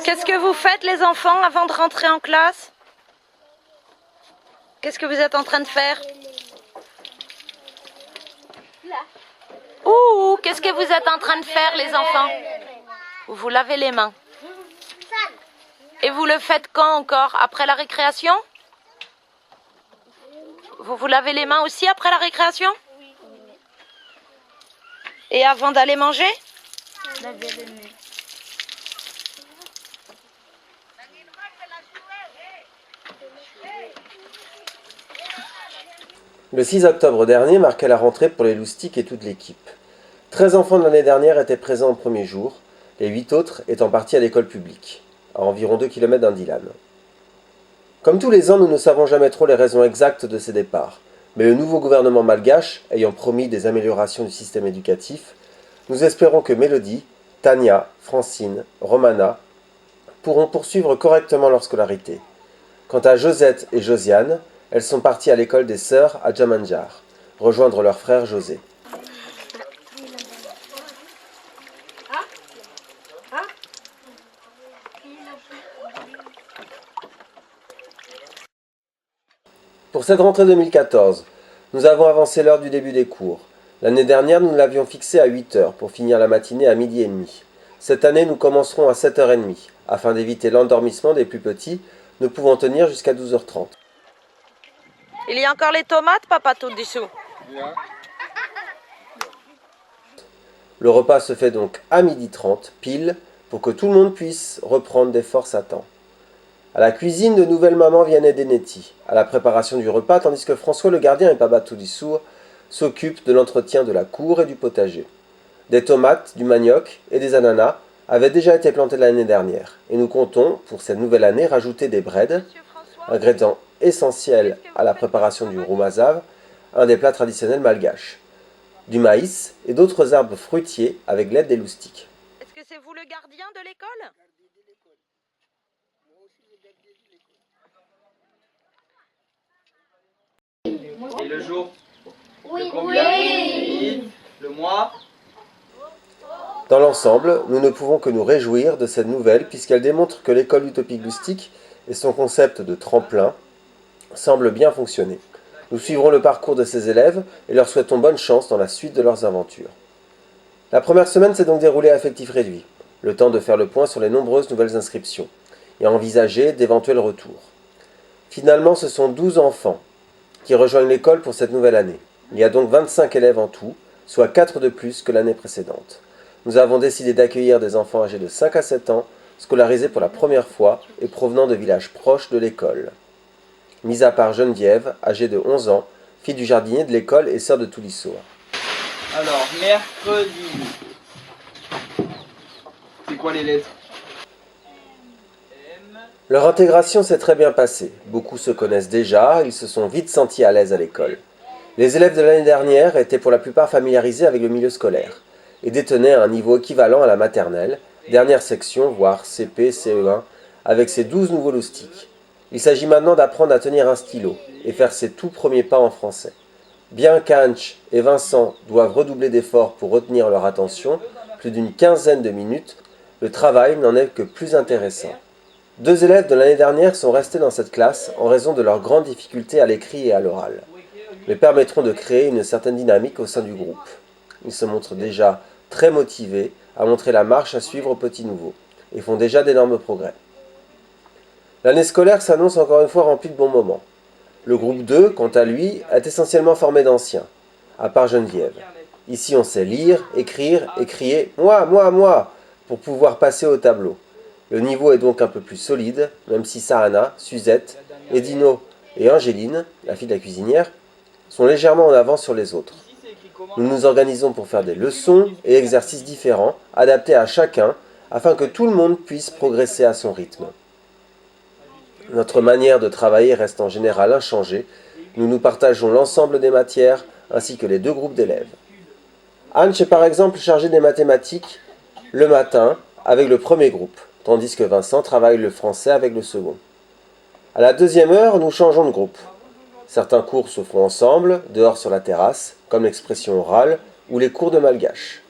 Qu'est-ce que vous faites les enfants avant de rentrer en classe? Qu'est-ce que vous êtes en train de faire? Ouh, qu'est-ce que vous êtes en train de faire les enfants? Vous vous lavez les mains. Et vous le faites quand encore? Après la récréation? Vous vous lavez les mains aussi après la récréation? Et avant d'aller manger? Le 6 octobre dernier marquait la rentrée pour les loustiques et toute l'équipe. 13 enfants de l'année dernière étaient présents au premier jour, les 8 autres étant partis à l'école publique, à environ 2 km d'Indilan. Comme tous les ans, nous ne savons jamais trop les raisons exactes de ces départs, mais le nouveau gouvernement malgache ayant promis des améliorations du système éducatif, nous espérons que Mélodie, Tania, Francine, Romana pourront poursuivre correctement leur scolarité. Quant à Josette et Josiane, elles sont parties à l'école des sœurs à Jamanjar, rejoindre leur frère José. Pour cette rentrée 2014, nous avons avancé l'heure du début des cours. L'année dernière, nous l'avions fixée à 8 h pour finir la matinée à 12h30. Cette année, nous commencerons à 7h30, afin d'éviter l'endormissement des plus petits, ne pouvant tenir jusqu'à 12h30. Il y a encore les tomates, papa tout dessous. Le repas se fait donc à 12h30, pile, pour que tout le monde puisse reprendre des forces à temps. À la cuisine, de nouvelles mamans viennent aider Nettie à la préparation du repas, tandis que François le gardien et Papa Toudissour s'occupent de l'entretien de la cour et du potager. Des tomates, du manioc et des ananas avaient déjà été plantés l'année dernière, et nous comptons, pour cette nouvelle année, rajouter des breads, ingrédient essentiel à la préparation du roumazav, un des plats traditionnels malgaches, du maïs et d'autres arbres fruitiers avec l'aide des loustiques. Est-ce que c'est vous le gardien de l'école? Et le jour? Oui. Le combien? Le mois? Dans l'ensemble, nous ne pouvons que nous réjouir de cette nouvelle puisqu'elle démontre que l'école utopique loustique et son concept de tremplin semblent bien fonctionner. Nous suivrons le parcours de ces élèves et leur souhaitons bonne chance dans la suite de leurs aventures. La première semaine s'est donc déroulée à effectif réduit, le temps de faire le point sur les nombreuses nouvelles inscriptions et envisager d'éventuels retours. Finalement, ce sont 12 enfants qui rejoignent l'école pour cette nouvelle année. Il y a donc 25 élèves en tout, soit 4 de plus que l'année précédente. Nous avons décidé d'accueillir des enfants âgés de 5 à 7 ans, scolarisés pour la première fois et provenant de villages proches de l'école. Mis à part Geneviève, âgée de 11 ans, fille du jardinier de l'école et sœur de Toulissoa. Alors, mercredi. C'est quoi les lettres? Leur intégration s'est très bien passée. Beaucoup se connaissent déjà, ils se sont vite sentis à l'aise à l'école. Les élèves de l'année dernière étaient pour la plupart familiarisés avec le milieu scolaire et détenaient un niveau équivalent à la maternelle, dernière section, voire CP, CE1, avec ses 12 nouveaux loustiques. Il s'agit maintenant d'apprendre à tenir un stylo et faire ses tout premiers pas en français. Bien qu'Anch et Vincent doivent redoubler d'efforts pour retenir leur attention, plus d'une quinzaine de minutes, le travail n'en est que plus intéressant. 2 élèves de l'année dernière sont restés dans cette classe en raison de leurs grandes difficultés à l'écrit et à l'oral, mais permettront de créer une certaine dynamique au sein du groupe. Ils se montrent déjà très motivés à montrer la marche à suivre aux petits nouveaux et font déjà d'énormes progrès. L'année scolaire s'annonce encore une fois remplie de bons moments. Le groupe 2, quant à lui, est essentiellement formé d'anciens, à part Geneviève. Ici, on sait lire, écrire et crier « moi » pour pouvoir passer au tableau. Le niveau est donc un peu plus solide, même si Sahana, Suzette, Edino et Angéline, la fille de la cuisinière, sont légèrement en avance sur les autres. Nous nous organisons pour faire des leçons et exercices différents, adaptés à chacun, afin que tout le monde puisse progresser à son rythme. Notre manière de travailler reste en général inchangée. Nous partageons l'ensemble des matières, ainsi que les 2 groupes d'élèves. Anne est par exemple chargée des mathématiques le matin avec le premier groupe, tandis que Vincent travaille le français avec le second. À la 2e heure, nous changeons de groupe. Certains cours se font ensemble, dehors sur la terrasse, comme l'expression orale ou les cours de malgache.